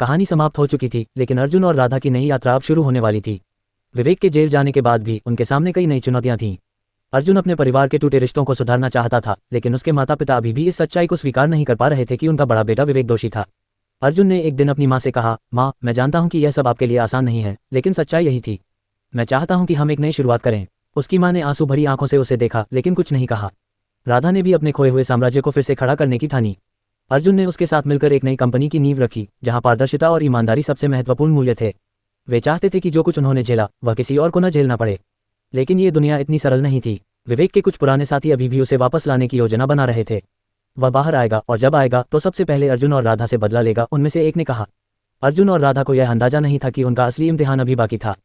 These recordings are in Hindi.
कहानी समाप्त हो चुकी थी, लेकिन अर्जुन और राधा की नई यात्रा अब शुरू होने वाली थी। विवेक के जेल जाने के बाद भी उनके सामने कई नई चुनौतियां थीं। अर्जुन अपने परिवार के टूटे रिश्तों को सुधारना चाहता था, लेकिन उसके माता पिता अभी भी इस सच्चाई को स्वीकार नहीं कर पा रहे थे कि उनका बड़ा बेटा विवेक दोषी था। अर्जुन ने एक दिन अपनी माँ से कहा, माँ, मैं जानता हूँ कि यह सब आपके लिए आसान नहीं है, लेकिन सच्चाई यही थी। मैं चाहता हूँ कि हम एक नई शुरुआत करें। उसकी माँ ने आंसू भरी आंखों से उसे देखा, लेकिन कुछ नहीं कहा। राधा ने भी अपने खोए हुए साम्राज्य को फिर से खड़ा करने की ठानी। अर्जुन ने उसके साथ मिलकर एक नई कंपनी की नींव रखी, जहां पारदर्शिता और ईमानदारी सबसे महत्वपूर्ण मूल्य थे। वे चाहते थे कि जो कुछ उन्होंने झेला वह किसी और को न झेलना पड़े। लेकिन ये दुनिया इतनी सरल नहीं थी। विवेक के कुछ पुराने साथी अभी भी उसे वापस लाने की योजना बना रहे थे। वह बाहर आएगा, और जब आएगा तो सबसे पहले अर्जुन और राधा से बदला लेगा, उनमें से एक ने कहा। अर्जुन और राधा को यह अंदाजा नहीं था कि उनका असली इम्तिहान अभी बाकी था।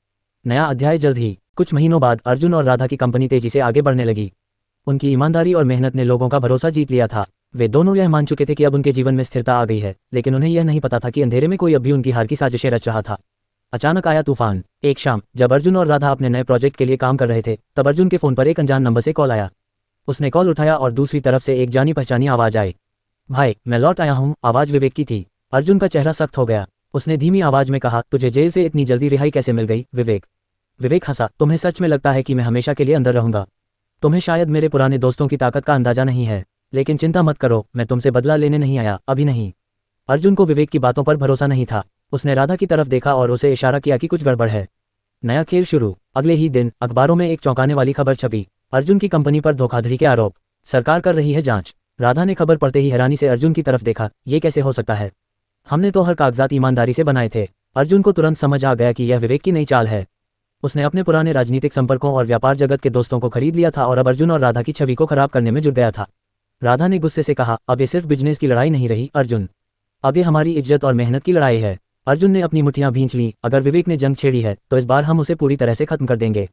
नया अध्याय जल्द ही। कुछ महीनों बाद अर्जुन और राधा की कंपनी तेजी से आगे बढ़ने लगी। उनकी ईमानदारी और मेहनत ने लोगों का भरोसा जीत लिया था। वे दोनों यह मान चुके थे कि अब उनके जीवन में स्थिरता आ गई है, लेकिन उन्हें यह नहीं पता था कि अंधेरे में कोई अब भी उनकी हार की साजिशें रच रहा था। अचानक आया तूफान। एक शाम जब अर्जुन और राधा अपने नए प्रोजेक्ट के लिए काम कर रहे थे, तब अर्जुन के फोन पर एक अनजान नंबर से कॉल आया। उसने कॉल उठाया और दूसरी तरफ से एक जानी पहचानी आवाज आई। भाई, मैं लौट आया हूँ। आवाज विवेक की थी। अर्जुन का चेहरा सख्त हो गया। उसने धीमी आवाज में कहा, तुझे जेल से इतनी जल्दी रिहाई कैसे मिल गई, विवेक? विवेक हंसा। तुम्हें सच में लगता है कि मैं हमेशा के लिए अंदर रहूंगा? तुम्हें शायद मेरे पुराने दोस्तों की ताकत का अंदाजा नहीं है, लेकिन चिंता मत करो, मैं तुमसे बदला लेने नहीं आया, अभी नहीं। अर्जुन को विवेक की बातों पर भरोसा नहीं था। उसने राधा की तरफ देखा और उसे इशारा किया कि कुछ गड़बड़ है। नया खेल शुरू। अगले ही दिन अखबारों में एक चौंकाने वाली खबर छपी। अर्जुन की कंपनी पर धोखाधड़ी के आरोप, सरकार कर रही है जांच। राधा ने खबर पढ़ते ही हैरानी से अर्जुन की तरफ देखा। ये कैसे हो सकता है? हमने तो हर कागजात ईमानदारी से बनाए थे। अर्जुन को तुरंत समझ आ गया कि यह विवेक की नई चाल है। उसने अपने पुराने राजनीतिक संपर्कों और व्यापार जगत के दोस्तों को खरीद लिया था और अब अर्जुन और राधा की छवि को खराब करने में जुट गया था। राधा ने गुस्से से कहा, अब ये सिर्फ बिजनेस की लड़ाई नहीं रही अर्जुन, अब ये हमारी इज्जत और मेहनत की लड़ाई है। अर्जुन ने अपनी मुट्ठियां भींच लीं। अगर विवेक ने जंग छेड़ी है तो इस बार हम उसे पूरी तरह से खत्म कर देंगे।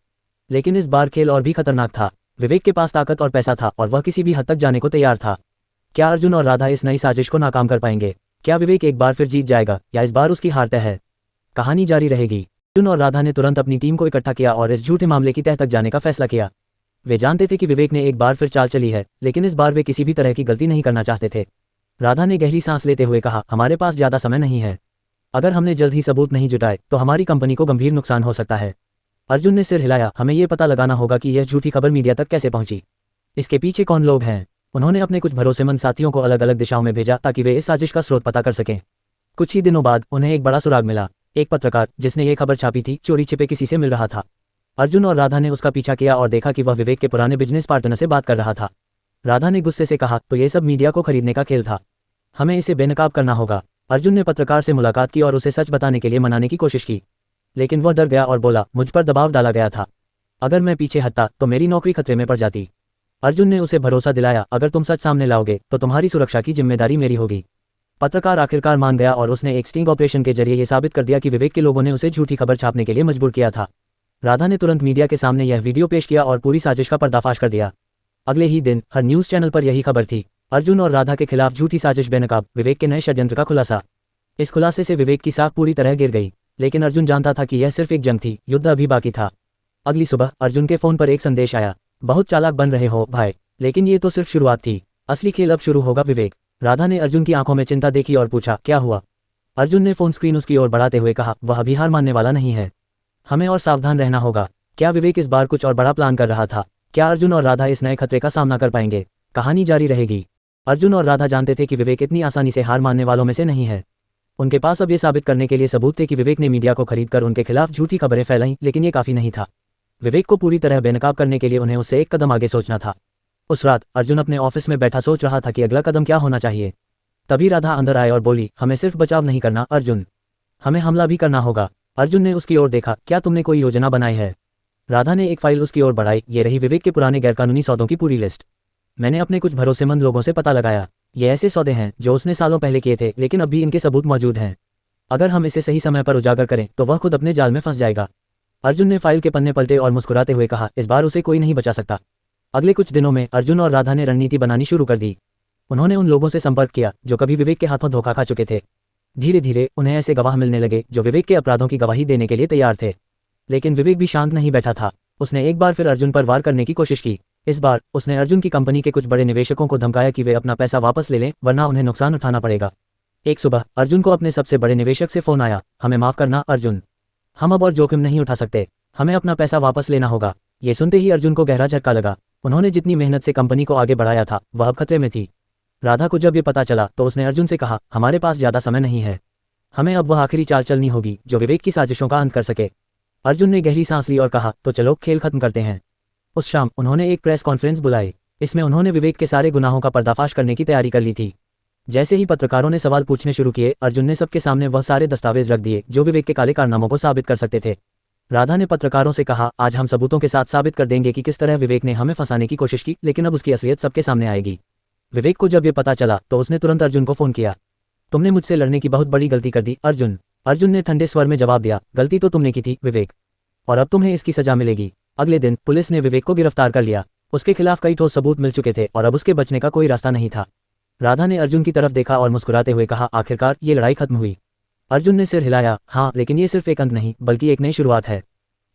लेकिन इस बार खेल और भी खतरनाक था। विवेक के पास ताकत और पैसा था और वह किसी भी हद तक जाने को तैयार था। क्या अर्जुन और राधा इस नई साजिश को नाकाम कर पाएंगे? क्या विवेक एक बार फिर जीत जाएगा या इस बार उसकी हार तय है? कहानी जारी रहेगी। अर्जुन और राधा ने तुरंत अपनी टीम को इकट्ठा किया और इस झूठे मामले की तह तक जाने का फैसला किया। वे जानते थे कि विवेक ने एक बार फिर चाल चली है, लेकिन इस बार वे किसी भी तरह की गलती नहीं करना चाहते थे। राधा ने गहरी सांस लेते हुए कहा, हमारे पास ज्यादा समय नहीं है। अगर हमने जल्द ही सबूत नहीं जुटाए तो हमारी कंपनी को गंभीर नुकसान हो सकता है। अर्जुन ने सिर हिलाया। हमें यह पता लगाना होगा कि यह झूठी खबर मीडिया तक कैसे पहुंची, इसके पीछे कौन लोग हैं। उन्होंने अपने कुछ भरोसेमंद साथियों को अलग अलग दिशाओं में भेजा ताकि वे इस साजिश का स्रोत पता कर सकें। कुछ ही दिनों बाद उन्हें एक बड़ा सुराग मिला। एक पत्रकार जिसने ये खबर छापी थी चोरी छिपे किसी से मिल रहा था। अर्जुन और राधा ने उसका पीछा किया और देखा कि वह विवेक के पुराने बिजनेस पार्टनर से बात कर रहा था। राधा ने गुस्से से कहा, तो ये सब मीडिया को खरीदने का खेल था, हमें इसे बेनकाब करना होगा। अर्जुन ने पत्रकार से मुलाकात की और उसे सच बताने के लिए मनाने की कोशिश की, लेकिन वह डर गया और बोला, मुझ पर दबाव डाला गया था। अगर मैं पीछे हटता तो मेरी नौकरी खतरे में पड़ जाती। अर्जुन ने उसे भरोसा दिलाया, अगर तुम सच सामने लाओगे तो तुम्हारी सुरक्षा की जिम्मेदारी मेरी होगी। पत्रकार आखिरकार मान गया और उसने एक स्टिंग ऑपरेशन के जरिए यह साबित कर दिया कि विवेक के लोगों ने उसे झूठी खबर छापने के लिए मजबूर किया था। राधा ने तुरंत मीडिया के सामने यह वीडियो पेश किया और पूरी साजिश का पर्दाफाश कर दिया। अगले ही दिन हर न्यूज़ चैनल पर यही खबर थी, अर्जुन और राधा के खिलाफ झूठी साजिश बेनकाब, विवेक के नए षड्यंत्र का खुलासा। इस खुलासे से विवेक की साख पूरी तरह गिर गई, लेकिन अर्जुन जानता था कि यह सिर्फ एक जंग थी, युद्ध अभी बाकी था। अगली सुबह अर्जुन के फोन पर एक संदेश आया, बहुत चालाक बन रहे हो भाई, लेकिन ये तो सिर्फ शुरुआत थी, असली खेल अब शुरू होगा विवेक। राधा ने अर्जुन की आंखों में चिंता देखी और पूछा, क्या हुआ? अर्जुन ने फोन स्क्रीन उसकी ओर बढ़ाते हुए कहा, वह अभी हार मानने वाला नहीं है, हमें और सावधान रहना होगा। क्या विवेक इस बार कुछ और बड़ा प्लान कर रहा था? क्या अर्जुन और राधा इस नए खतरे का सामना कर पाएंगे? कहानी जारी रहेगी। अर्जुन और राधा जानते थे कि विवेक इतनी आसानी से हार मानने वालों में से नहीं है। उनके पास अब ये साबित करने के लिए सबूत थे कि विवेक ने मीडिया को खरीदकर उनके खिलाफ झूठी खबरें फैलाईं, लेकिन ये काफी नहीं था। विवेक को पूरी तरह बेनकाब करने के लिए उन्हें उससे एक कदम आगे सोचना था। उस रात अर्जुन अपने ऑफिस में बैठा सोच रहा था कि अगला कदम क्या होना चाहिए। तभी राधा अंदर आए और बोली, हमें सिर्फ बचाव नहीं करना अर्जुन, हमें हमला भी करना होगा। अर्जुन ने उसकी ओर देखा, क्या तुमने कोई योजना बनाई है? राधा ने एक फाइल उसकी ओर बढ़ाई। ये रही विवेक के पुराने गैरकानूनी सौदों की पूरी लिस्ट। मैंने अपने कुछ भरोसेमंद लोगों से पता लगाया, ये ऐसे सौदे हैं जो उसने सालों पहले किए थे, लेकिन अब भी इनके सबूत मौजूद हैं। अगर हम इसे सही समय पर उजागर करें तो वह खुद अपने जाल में फंस जाएगा। अर्जुन ने फाइल के पन्ने पलटे और मुस्कुराते हुए कहा, इस बार उसे कोई नहीं बचा सकता। अगले कुछ दिनों में अर्जुन और राधा ने रणनीति बनानी शुरू कर दी। उन्होंने उन लोगों से संपर्क किया जो कभी विवेक के हाथों धोखा खा चुके थे। धीरे धीरे उन्हें ऐसे गवाह मिलने लगे जो विवेक के अपराधों की गवाही देने के लिए तैयार थे। लेकिन विवेक भी शांत नहीं बैठा था। उसने एक बार फिर अर्जुन पर वार करने की कोशिश की। इस बार उसने अर्जुन की कंपनी के कुछ बड़े निवेशकों को धमकाया कि वे अपना पैसा वापस ले लें, वरना उन्हें नुकसान उठाना पड़ेगा। एक सुबह अर्जुन को अपने सबसे बड़े निवेशक से फोन आया। हमें माफ करना अर्जुन, हम अब और जोखिम नहीं उठा सकते, हमें अपना पैसा वापस लेना होगा। ये सुनते ही अर्जुन को गहरा झटका लगा। उन्होंने जितनी मेहनत से कंपनी को आगे बढ़ाया था वह अब खतरे में थी। राधा को जब ये पता चला तो उसने अर्जुन से कहा, हमारे पास ज़्यादा समय नहीं है, हमें अब वह आखिरी चाल चलनी होगी जो विवेक की साजिशों का अंत कर सके। अर्जुन ने गहरी सांस ली और कहा, तो चलो खेल खत्म करते हैं। उस शाम उन्होंने एक प्रेस कॉन्फ्रेंस बुलाई। इसमें उन्होंने विवेक के सारे गुनाहों का पर्दाफाश करने की तैयारी कर ली थी। जैसे ही पत्रकारों ने सवाल पूछने शुरू किए, अर्जुन ने सबके सामने वह सारे दस्तावेज रख दिए जो विवेक के काले कारनामों को साबित कर सकते थे। राधा ने पत्रकारों से कहा, आज हम सबूतों के साथ साबित कर देंगे कि किस तरह विवेक ने हमें फंसाने की कोशिश की, लेकिन अब उसकी असलियत सबके सामने आएगी। विवेक को जब ये पता चला तो उसने तुरंत अर्जुन को फोन किया। तुमने मुझसे लड़ने की बहुत बड़ी गलती कर दी अर्जुन। अर्जुन ने ठंडे स्वर में जवाब दिया, गलती तो तुमने की थी विवेक, और अब तुम्हें इसकी सजा मिलेगी। अगले दिन पुलिस ने विवेक को गिरफ्तार कर लिया। उसके खिलाफ कई ठोस सबूत मिल चुके थे और अब उसके बचने का कोई रास्ता नहीं था। राधा ने अर्जुन की तरफ देखा और मुस्कुराते हुए कहा, आखिरकार ये लड़ाई खत्म हुई। अर्जुन ने सिर हिलाया, हाँ, लेकिन ये सिर्फ एक अंत नहीं बल्कि एक नई शुरुआत है।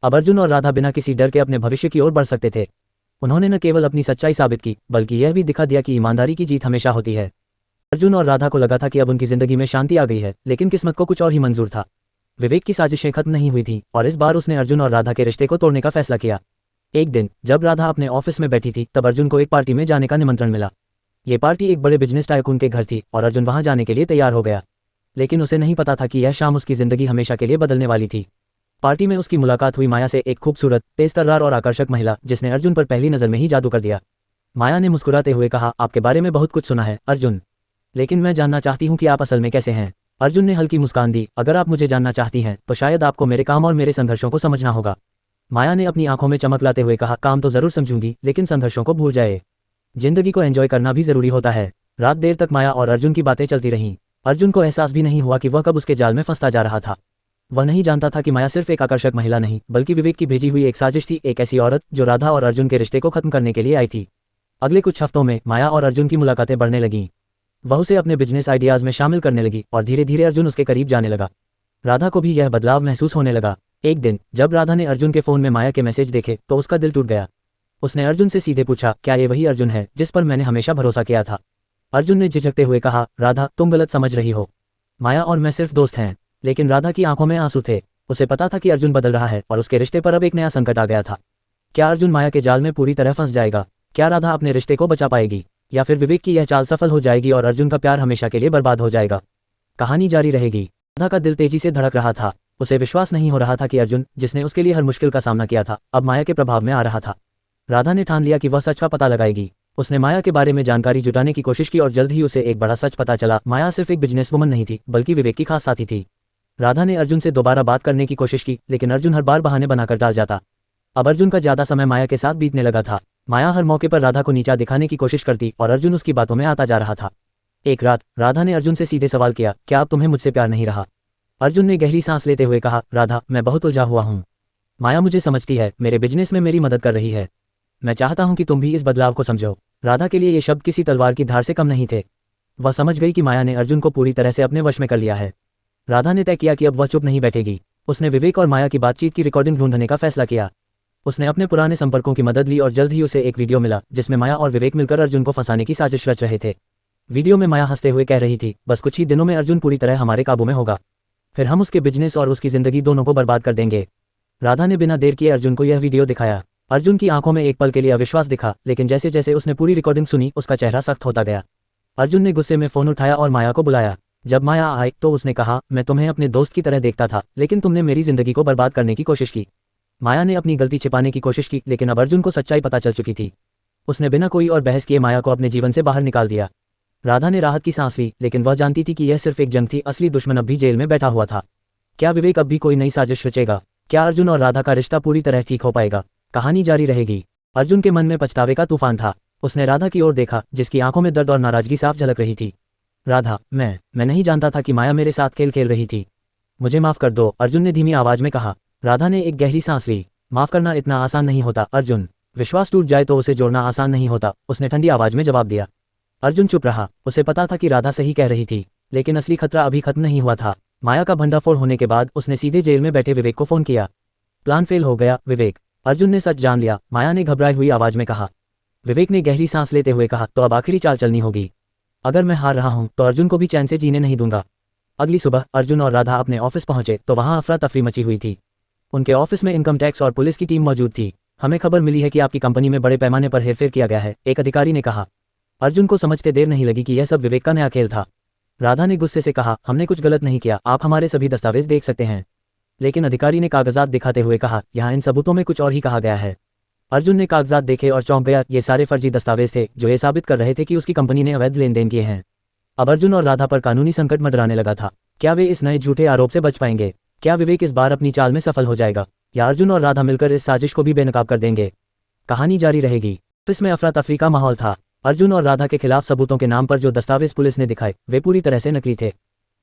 अब अर्जुन और राधा बिना किसी डर के अपने भविष्य की ओर बढ़ सकते थे। उन्होंने न केवल अपनी सच्चाई साबित की बल्कि यह भी दिखा दिया कि ईमानदारी की जीत हमेशा होती है। अर्जुन और राधा को लगा था कि अब उनकी जिंदगी में शांति आ गई है, लेकिन किस्मत को कुछ और ही मंजूर था। विवेक की साजिशें खत्म नहीं हुई थीं और इस बार उसने अर्जुन और राधा के रिश्ते को तोड़ने का फैसला किया। एक दिन जब राधा अपने ऑफिस में बैठी थी तब अर्जुन को एक पार्टी में जाने का निमंत्रण मिला। ये पार्टी एक बड़े बिजनेस टाइकून के घर थी और अर्जुन वहां जाने के लिए तैयार हो गया, लेकिन उसे नहीं पता था कि यह शाम उसकी जिंदगी हमेशा के लिए बदलने वाली थी। पार्टी में उसकी मुलाकात हुई माया से, एक खूबसूरत, तेज तर्रार और आकर्षक महिला जिसने अर्जुन पर पहली नज़र में ही जादू कर दिया। माया ने मुस्कुराते हुए कहा, आपके बारे में बहुत कुछ सुना है अर्जुन, लेकिन मैं जानना चाहती हूँ कि आप असल में कैसे हैं। अर्जुन ने हल्की मुस्कान दी, अगर आप मुझे जानना चाहती हैं तो शायद आपको मेरे काम और मेरे संघर्षों को समझना होगा। माया ने अपनी आंखों में चमक लाते हुए कहा, काम तो जरूर समझूंगी, लेकिन संघर्षों को भूल जाए, जिंदगी को एंजॉय करना भी जरूरी होता है। रात देर तक माया और अर्जुन की बातें चलती रहीं। अर्जुन को एहसास भी नहीं हुआ कि वह कब उसके जाल में फंसता जा रहा था। वह नहीं जानता था कि माया सिर्फ एक आकर्षक महिला नहीं बल्कि विवेक की भेजी हुई एक साजिश थी, एक ऐसी औरत जो राधा और अर्जुन के रिश्ते को खत्म करने के लिए आई थी। अगले कुछ हफ्तों में माया और अर्जुन की मुलाकातें बढ़ने लगीं। वह उसे अपने बिजनेस आइडियाज़ में शामिल करने लगी और धीरे धीरे अर्जुन उसके करीब जाने लगा। राधा को भी यह बदलाव महसूस होने लगा। एक दिन जब राधा ने अर्जुन के फ़ोन में माया के मैसेज देखे तो उसका दिल टूट गया। उसने अर्जुन से सीधे पूछा, क्या ये वही अर्जुन है जिस पर मैंने हमेशा भरोसा किया था? अर्जुन ने झिझकते हुए कहा, राधा, तुम गलत समझ रही हो, माया और मैं सिर्फ दोस्त हैं। लेकिन राधा की आंखों में आंसू थे। उसे पता था कि अर्जुन बदल रहा है और उसके रिश्ते पर अब एक नया संकट आ गया था। क्या अर्जुन माया के जाल में पूरी तरह फंस जाएगा? क्या राधा अपने रिश्ते को बचा पाएगी, या फिर विवेक की यह चाल सफल हो जाएगी और अर्जुन का प्यार हमेशा के लिए बर्बाद हो जाएगा? कहानी जारी रहेगी। राधा का दिल तेजी से धड़क रहा था। उसे विश्वास नहीं हो रहा था कि अर्जुन, जिसने उसके लिए हर मुश्किल का सामना किया था, अब माया के प्रभाव में आ रहा था। राधा ने ठान लिया कि वह सच का पता लगाएगी। उसने माया के बारे में जानकारी जुटाने की कोशिश की और जल्द ही उसे एक बड़ा सच पता चला। माया सिर्फ एक बिजनेसवुमन नहीं थी बल्कि विवेक की खास साथी थी। राधा ने अर्जुन से दोबारा बात करने की कोशिश की, लेकिन अर्जुन हर बार बहाने बनाकर टाल जाता। अब अर्जुन का ज्यादा समय माया के साथ बीतने लगा था। माया हर मौके पर राधा को नीचा दिखाने की कोशिश करती और अर्जुन उसकी बातों में आता जा रहा था। एक रात राधा ने अर्जुन से सीधे सवाल किया, क्या अब तुम्हें मुझसे प्यार नहीं रहा? अर्जुन ने गहरी सांस लेते हुए कहा, राधा, मैं बहुत उलझा हुआ हूँ। माया मुझे समझती है, मेरे बिजनेस में मेरी मदद कर रही है। मैं चाहता हूँ कि तुम भी इस बदलाव को समझो। राधा के लिए ये शब्द किसी तलवार की धार से कम नहीं थे। वह समझ गई कि माया ने अर्जुन को पूरी तरह से अपने वश में कर लिया है। राधा ने तय किया कि अब वह चुप नहीं बैठेगी। उसने विवेक और माया की बातचीत की रिकॉर्डिंग ढूंढने का फैसला किया। उसने अपने पुराने संपर्कों की मदद ली और जल्द ही उसे एक वीडियो मिला जिसमें माया और विवेक मिलकर अर्जुन को फंसाने की साजिश रच रहे थे। वीडियो में माया हंसते हुए कह रही थी, बस कुछ ही दिनों में अर्जुन पूरी तरह हमारे काबू में होगा, फिर हम उसके बिजनेस और उसकी जिंदगी दोनों को बर्बाद कर देंगे। राधा ने बिना देर किए अर्जुन को यह वीडियो दिखाया। अर्जुन की आंखों में एक पल के लिए अविश्वास दिखा, लेकिन जैसे जैसे उसने पूरी रिकॉर्डिंग सुनी उसका चेहरा सख्त होता गया। अर्जुन ने गुस्से में फोन उठाया और माया को बुलाया। जब माया आई तो उसने कहा, मैं तुम्हें अपने दोस्त की तरह देखता था, लेकिन तुमने मेरी जिंदगी को बर्बाद करने की कोशिश की। माया ने अपनी गलती छिपाने की कोशिश की, लेकिन अब अर्जुन को सच्चाई पता चल चुकी थी। उसने बिना कोई और बहस किए माया को अपने जीवन से बाहर निकाल दिया। राधा ने राहत की सांस ली, लेकिन वह जानती थी कि यह सिर्फ एक जंग थी, असली दुश्मन अब भी जेल में बैठा हुआ था। क्या विवेक अब भी कोई नई साजिश रचेगा? क्या अर्जुन और राधा का रिश्ता पूरी तरह ठीक हो पाएगा? कहानी जारी रहेगी। अर्जुन के मन में पछतावे का तूफान था। उसने राधा की ओर देखा जिसकी आंखों में दर्द और नाराजगी साफ झलक रही थी। राधा, मैं नहीं जानता था कि माया मेरे साथ खेल खेल रही थी। मुझे माफ कर दो, अर्जुन ने धीमी आवाज में कहा। राधा ने एक गहरी सांस ली। माफ करना इतना आसान नहीं होता अर्जुन। विश्वास टूट जाए तो उसे जोड़ना आसान नहीं होता, उसने ठंडी आवाज में जवाब दिया। अर्जुन चुप रहा। उसे पता था कि राधा सही कह रही थी, लेकिन असली खतरा अभी खत्म नहीं हुआ था। माया का भंडाफोड़ होने के बाद उसने सीधे जेल में बैठे विवेक को फोन किया। प्लान फेल हो गया विवेक, अर्जुन ने सच जान लिया, माया ने घबराई हुई आवाज में कहा। विवेक ने गहरी सांस लेते हुए कहा, तो अब आखिरी चाल चलनी होगी। अगर मैं हार रहा हूं तो अर्जुन को भी चैन से जीने नहीं दूंगा। अगली सुबह अर्जुन और राधा अपने ऑफिस पहुंचे तो वहां अफरा तफरी मची हुई थी। उनके ऑफिस में इनकम टैक्स और पुलिस की टीम मौजूद थी। हमें खबर मिली है कि आपकी कंपनी में बड़े पैमाने पर हेरफेर किया गया है, एक अधिकारी ने कहा। अर्जुन को समझते देर नहीं लगी कि यह सब विवेक का नया खेल था। राधा ने गुस्से से कहा, हमने कुछ गलत नहीं किया, आप हमारे सभी दस्तावेज देख सकते हैं। लेकिन अधिकारी ने कागजात दिखाते हुए कहा, यहाँ इन सबूतों में कुछ और ही कहा गया है। अर्जुन ने कागजात देखे और चौंक गया। ये सारे फर्जी दस्तावेज थे जो ये साबित कर रहे थे कि उसकी कंपनी ने अवैध लेन देन किए हैं। अब अर्जुन और राधा पर कानूनी संकट मंडराने लगा था। क्या वे इस नए झूठे आरोप से बच पाएंगे? क्या विवेक इस बार अपनी चाल में सफल हो जाएगा, या अर्जुन और राधा मिलकर इस साजिश को भी बेनकाब कर देंगे? कहानी जारी रहेगी। इसमें अफरा तफरी का माहौल था। अर्जुन और राधा के खिलाफ सबूतों के नाम पर जो दस्तावेज पुलिस ने दिखाए वे पूरी तरह से नकली थे।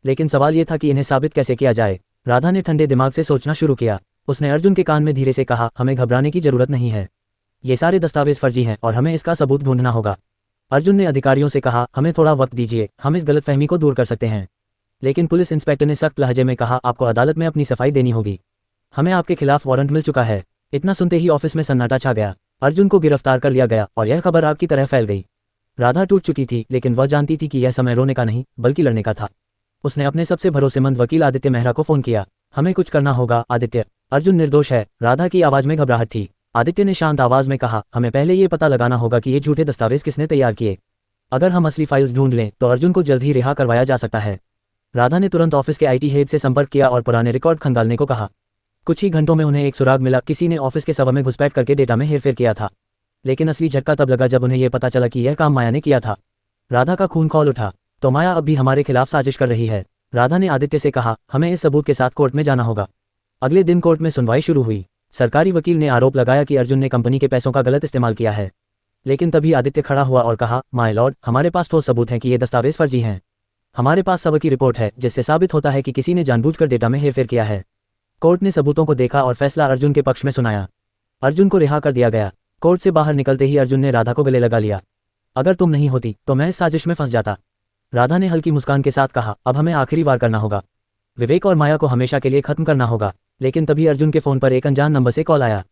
लेकिन सवाल ये था कि इन्हें साबित कैसे किया जाए। राधा ने ठंडे दिमाग से सोचना शुरू किया। उसने अर्जुन के कान में धीरे से कहा, हमें घबराने की जरूरत नहीं है। ये सारे दस्तावेज फर्जी हैं और हमें इसका सबूत ढूंढना होगा। अर्जुन ने अधिकारियों से कहा, हमें थोड़ा वक्त दीजिए, हम इस गलतफहमी को दूर कर सकते हैं। लेकिन पुलिस इंस्पेक्टर ने सख्त लहजे में कहा, आपको अदालत में अपनी सफाई देनी होगी। हमें आपके खिलाफ वारंट मिल चुका है। इतना सुनते ही ऑफिस में सन्नाटा छा गया। अर्जुन को गिरफ्तार कर लिया गया और यह खबर आग की तरह फैल गई। राधा टूट चुकी थी, लेकिन वह जानती थी कि यह समय रोने का नहीं बल्कि लड़ने का था। उसने अपने सबसे भरोसेमंद वकील आदित्य मेहरा को फोन किया। हमें कुछ करना होगा आदित्य, अर्जुन निर्दोष है। राधा की आवाज में घबराहट थी। आदित्य ने शांत आवाज में कहा, हमें पहले ये पता लगाना होगा कि ये झूठे दस्तावेज किसने तैयार किए। अगर हम असली फाइल्स ढूंढ लें तो अर्जुन को जल्द ही रिहा करवाया जा सकता है। राधा ने तुरंत ऑफिस के आईटी हेड से संपर्क किया और पुराने रिकॉर्ड खंगालने को कहा। कुछ ही घंटों में उन्हें एक सुराग मिला। किसी ने ऑफिस के सर्वर में घुसपैठ करके डेटा में हेरफेर किया था। लेकिन असली झटका तब लगा जब उन्हें यह पता चला कि यह काम माया ने किया था। राधा का खून खौल उठा। तो माया अब भी हमारे खिलाफ साजिश कर रही है। राधा ने आदित्य से कहा, हमें इस सबूत के साथ कोर्ट में जाना होगा। अगले दिन कोर्ट में सुनवाई शुरू हुई। सरकारी वकील ने आरोप लगाया कि अर्जुन ने कंपनी के पैसों का गलत इस्तेमाल किया है। लेकिन तभी आदित्य खड़ा हुआ और कहा, माय लॉर्ड, हमारे पास ठोस सबूत हैं कि ये दस्तावेज फर्जी हैं। हमारे पास सबक की रिपोर्ट है जिससे साबित होता है कि किसी ने जानबूझकर डेटा में हेरफेर किया है। कोर्ट ने सबूतों को देखा और फैसला अर्जुन के पक्ष में सुनाया। अर्जुन को रिहा कर दिया गया। कोर्ट से बाहर निकलते ही अर्जुन ने राधा को गले लगा लिया। अगर तुम नहीं होती तो मैं इस साजिश में फंस जाता। राधा ने हल्की मुस्कान के साथ कहा, अब हमें आखिरी बार करना होगा। विवेक और माया को हमेशा के लिए खत्म करना होगा। लेकिन तभी अर्जुन के फोन पर एक अनजान नंबर से कॉल आया।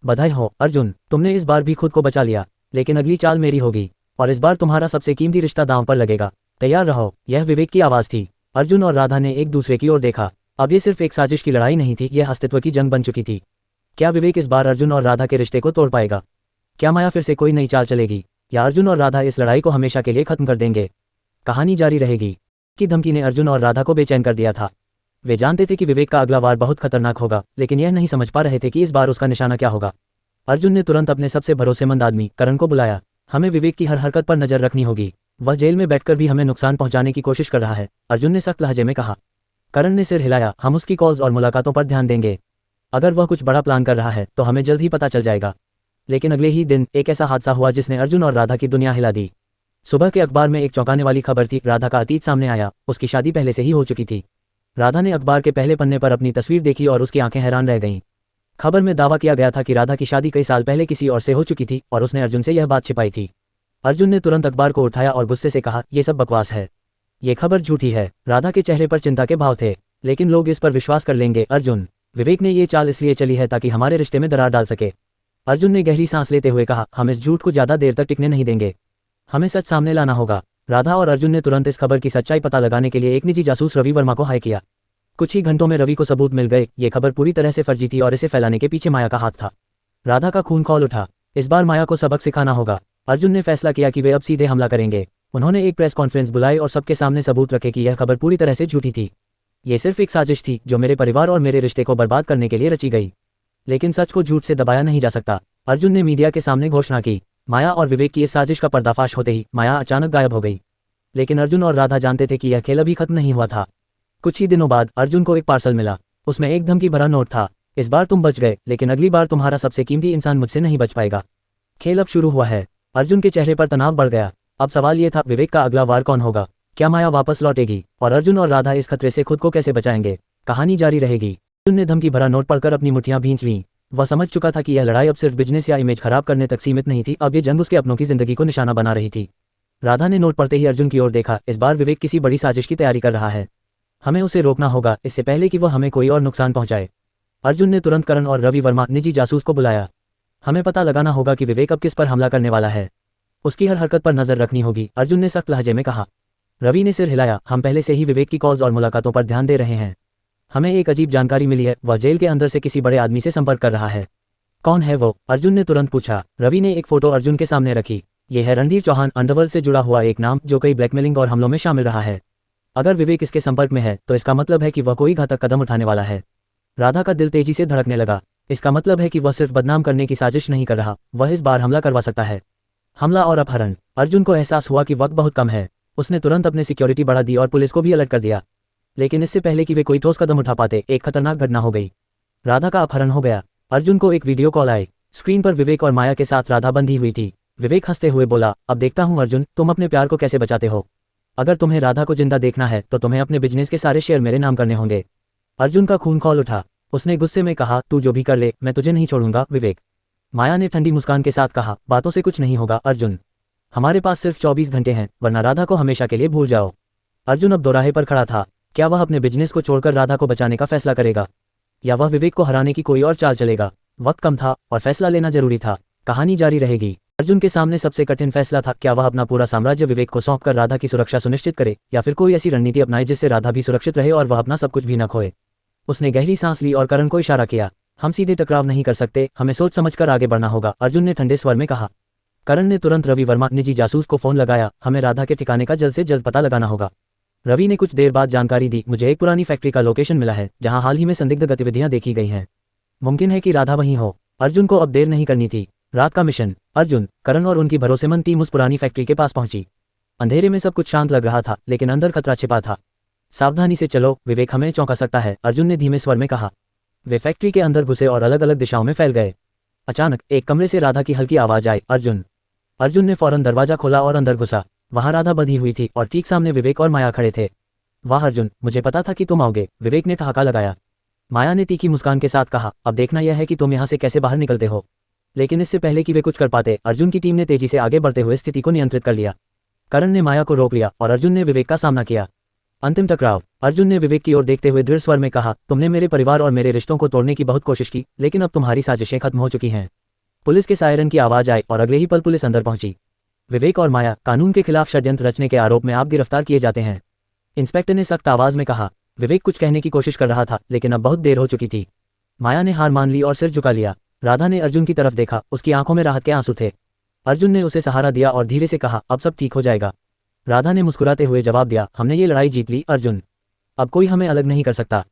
बधाई हो अर्जुन, तुमने इस बार भी खुद को बचा लिया। लेकिन अगली चाल मेरी होगी और इस बार तुम्हारा सबसे कीमती रिश्ता दांव पर लगेगा। तैयार रहो। यह विवेक की आवाज थी। अर्जुन और राधा ने एक दूसरे की ओर देखा। अब ये सिर्फ एक साजिश की लड़ाई नहीं थी, यह अस्तित्व की जंग बन चुकी थी। क्या विवेक इस बार अर्जुन और राधा के रिश्ते को तोड़ पाएगा? क्या माया फिर से कोई नई चाल चलेगी, या अर्जुन और राधा इस लड़ाई को हमेशा के लिए खत्म कर देंगे? कहानी जारी रहेगी। की धमकी ने अर्जुन और राधा को बेचैन कर दिया था। वे जानते थे कि विवेक का अगला वार बहुत खतरनाक होगा, लेकिन यह नहीं समझ पा रहे थे कि इस बार उसका निशाना क्या होगा। अर्जुन ने तुरंत अपने सबसे भरोसेमंद आदमी करण को बुलाया। हमें विवेक की हर हरकत पर नजर रखनी होगी। वह जेल में बैठकर भी हमें नुकसान पहुंचाने की कोशिश कर रहा है, अर्जुन ने सख्त लहजे में कहा। करण ने सिर हिलाया। हम उसकी कॉल्स और मुलाकातों पर ध्यान देंगे। अगर वह कुछ बड़ा प्लान कर रहा है तो हमें जल्द ही पता चल जाएगा। लेकिन अगले ही दिन एक ऐसा हादसा हुआ जिसने अर्जुन और राधा की दुनिया हिला दी। सुबह के अखबार में एक चौंकाने वाली खबर थी। राधा का अतीत सामने आया। उसकी शादी पहले से ही हो चुकी थी। राधा ने अखबार के पहले पन्ने पर अपनी तस्वीर देखी और उसकी आंखें हैरान रह गईं। खबर में दावा किया गया था कि राधा की शादी कई साल पहले किसी और से हो चुकी थी और उसने अर्जुन से यह बात छिपाई थी। अर्जुन ने तुरंत अखबार को उठाया और गुस्से से कहा, यह सब बकवास है। ये खबर झूठी है। राधा के चेहरे पर चिंता के भाव थे। लेकिन लोग इस पर विश्वास कर लेंगे अर्जुन। विवेक ने ये चाल इसलिए चली है ताकि हमारे रिश्ते में दरार डाल सके। अर्जुन ने गहरी सांस लेते हुए कहा, हम इस झूठ को ज्यादा देर तक टिकने नहीं देंगे। हमें सच सामने लाना होगा। राधा और अर्जुन ने तुरंत इस खबर की सच्चाई पता लगाने के लिए एक निजी जासूस रवि वर्मा को हायर किया। कुछ ही घंटों में रवि को सबूत मिल गए। ये खबर पूरी तरह से फर्जी थी और इसे फैलाने के पीछे माया का हाथ था। राधा का खून खौल उठा। इस बार माया को सबक सिखाना होगा। अर्जुन ने फैसला किया कि वे अब सीधे हमला करेंगे। उन्होंने एक प्रेस कॉन्फ्रेंस बुलाई और सबके सामने सबूत रखे कि यह खबर पूरी तरह से झूठी थी। ये सिर्फ एक साजिश थी जो मेरे परिवार और मेरे रिश्ते को बर्बाद करने के लिए रची गई। लेकिन सच को झूठ से दबाया नहीं जा सकता। अर्जुन ने मीडिया के सामने घोषणा की। माया और विवेक की इस साजिश का पर्दाफाश होते ही माया अचानक गायब हो गई। लेकिन अर्जुन और राधा जानते थे कि यह खेल अभी खत्म नहीं हुआ था। कुछ ही दिनों बाद अर्जुन को एक पार्सल मिला। उसमें एक धमकी भरा नोट था। इस बार तुम बच गए, लेकिन अगली बार तुम्हारा सबसे कीमती इंसान मुझसे नहीं बच पाएगा। खेल अब शुरू हुआ है। अर्जुन के चेहरे पर तनाव बढ़ गया। अब सवाल यह था, विवेक का अगला वार कौन होगा? क्या माया वापस लौटेगी और अर्जुन और राधा इस खतरे से खुद को कैसे बचाएंगे? कहानी जारी रहेगी। अर्जुन ने धमकी भरा नोट पढ़कर अपनी मुट्ठियां भींच लीं। वह समझ चुका था कि यह लड़ाई अब सिर्फ बिजनेस या इमेज खराब करने तक सीमित नहीं थी, अब ये जंग उसके अपनों की जिंदगी को निशाना बना रही थी। राधा ने नोट पढ़ते ही अर्जुन की ओर देखा। इस बार विवेक किसी बड़ी साजिश की तैयारी कर रहा है। हमें उसे रोकना होगा इससे पहले कि वह हमें कोई और नुकसान पहुंचाए। अर्जुन ने तुरंत करण और रवि वर्मा निजी जासूस को बुलाया। हमें पता लगाना होगा कि विवेक अब किस पर हमला करने वाला है। उसकी हर हरकत पर नजर रखनी होगी, अर्जुन ने सख्त लहजे में कहा। रवि ने सिर हिलाया। हम पहले से ही विवेक की कॉल्स और मुलाकातों पर ध्यान दे रहे हैं। हमें एक अजीब जानकारी मिली है, वह जेल के अंदर से किसी बड़े आदमी से संपर्क कर रहा है। कौन है वो? अर्जुन ने तुरंत पूछा। रवि ने एक फोटो अर्जुन के सामने रखी। ये है रणधीर चौहान, अंडरवर्ल्ड से जुड़ा हुआ एक नाम जो कई ब्लैकमेलिंग और हमलों में शामिल रहा है। अगर विवेक इसके संपर्क में है तो इसका मतलब है कि वह कोई घातक कदम उठाने वाला है। राधा का दिल तेजी से धड़कने लगा। इसका मतलब है कि वह सिर्फ बदनाम करने की साजिश नहीं कर रहा, वह इस बार हमला करवा सकता है। हमला और अपहरण। अर्जुन को एहसास हुआ कि वक्त बहुत कम है। उसने तुरंत अपने सिक्योरिटी बढ़ा दी और पुलिस को भी अलर्ट कर दिया। लेकिन इससे पहले कि वे कोई ठोस कदम उठा पाते, एक खतरनाक घटना हो गई। राधा का अपहरण हो गया। अर्जुन को एक वीडियो कॉल आई। स्क्रीन पर विवेक और माया के साथ राधा बंधी हुई थी। विवेक हंसते हुए बोला, अब देखता हूँ अर्जुन, तुम अपने प्यार को कैसे बचाते हो। अगर तुम्हें राधा को जिंदा देखना है तो तुम्हें अपने बिजनेस के सारे शेयर मेरे नाम करने होंगे। अर्जुन का खून खौल उठा। उसने गुस्से में कहा, तू जो भी कर ले, मैं तुझे नहीं छोड़ूंगा विवेक। माया ने ठंडी मुस्कान के साथ कहा, बातों से कुछ नहीं होगा अर्जुन। हमारे पास सिर्फ 24 घंटे हैं, वरना राधा को हमेशा के लिए भूल जाओ। अर्जुन अब दोराहे पर खड़ा था। क्या वह अपने बिजनेस को छोड़कर राधा को बचाने का फैसला करेगा, या वह विवेक को हराने की कोई और चाल चलेगा? वक्त कम था और फैसला लेना जरूरी था। कहानी जारी रहेगी। अर्जुन के सामने सबसे कठिन फैसला था, क्या वह अपना पूरा साम्राज्य विवेक को सौंपकर राधा की सुरक्षा सुनिश्चित करे, या फिर कोई ऐसी रणनीति अपनाए जिससे राधा भी सुरक्षित रहे और वह अपना सब कुछ भी न खोए। उसने गहरी सांस ली और करण को इशारा किया। हम सीधे टकराव नहीं कर सकते, हमें सोच समझकर आगे बढ़ना होगा, अर्जुन ने ठंडे स्वर में कहा। करण ने तुरंत रवि वर्मा, निजी जासूस को फोन लगाया। हमें राधा के ठिकाने का जल्द से जल्द पता लगाना होगा। रवि ने कुछ देर बाद जानकारी दी, मुझे एक पुरानी फैक्ट्री का लोकेशन मिला है जहां हाल ही में संदिग्ध गतिविधियां देखी गई हैं। मुमकिन है कि राधा वहीं हो। अर्जुन को अब देर नहीं करनी थी। रात का मिशन। अर्जुन, करण और उनकी भरोसेमंद टीम उस पुरानी फैक्ट्री के पास पहुंची। अंधेरे में सब कुछ शांत लग रहा था, लेकिन अंदर खतरा छिपा था। सावधानी से चलो, विवेक हमें चौंका सकता है, अर्जुन ने धीमे स्वर में कहा। वे फैक्ट्री के अंदर घुसे और अलग अलग दिशाओं में फैल गए। अचानक एक कमरे से राधा की हल्की आवाज आई, अर्जुन ने फौरन दरवाजा खोला और अंदर घुसा। वहां राधा बंधी हुई थी और ठीक सामने विवेक और माया खड़े थे। वाह अर्जुन, मुझे पता था कि तुम आओगे, विवेक ने ठहाका लगाया। माया ने तीखी मुस्कान के साथ कहा, अब देखना यह है कि तुम यहाँ से कैसे बाहर निकलते हो। लेकिन इससे पहले कि वे कुछ कर पाते, अर्जुन की टीम ने तेजी से आगे बढ़ते हुए स्थिति को नियंत्रित कर लिया। करण ने माया को रोक लिया और अर्जुन ने विवेक का सामना किया। अंतिम टकराव। अर्जुन ने विवेक की ओर देखते हुए दृढ़ स्वर में कहा, तुमने मेरे परिवार और मेरे रिश्तों को तोड़ने की बहुत कोशिश की, लेकिन अब तुम्हारी साजिशें खत्म हो चुकी हैं। पुलिस के सायरन की आवाज आई और अगले ही पल पुलिस अंदर पहुंची। विवेक और माया, कानून के खिलाफ षड्यंत्र रचने के आरोप में आप गिरफ्तार किए जाते हैं, इंस्पेक्टर ने सख्त आवाज में कहा। विवेक कुछ कहने की कोशिश कर रहा था, लेकिन अब बहुत देर हो चुकी थी। माया ने हार मान ली और सिर झुका लिया। राधा ने अर्जुन की तरफ देखा, उसकी आंखों में राहत के आंसू थे। अर्जुन ने उसे सहारा दिया और धीरे से कहा, अब सब ठीक हो जाएगा। राधा ने मुस्कुराते हुए जवाब दिया, हमने ये लड़ाई जीत ली अर्जुन, अब कोई हमें अलग नहीं कर सकता।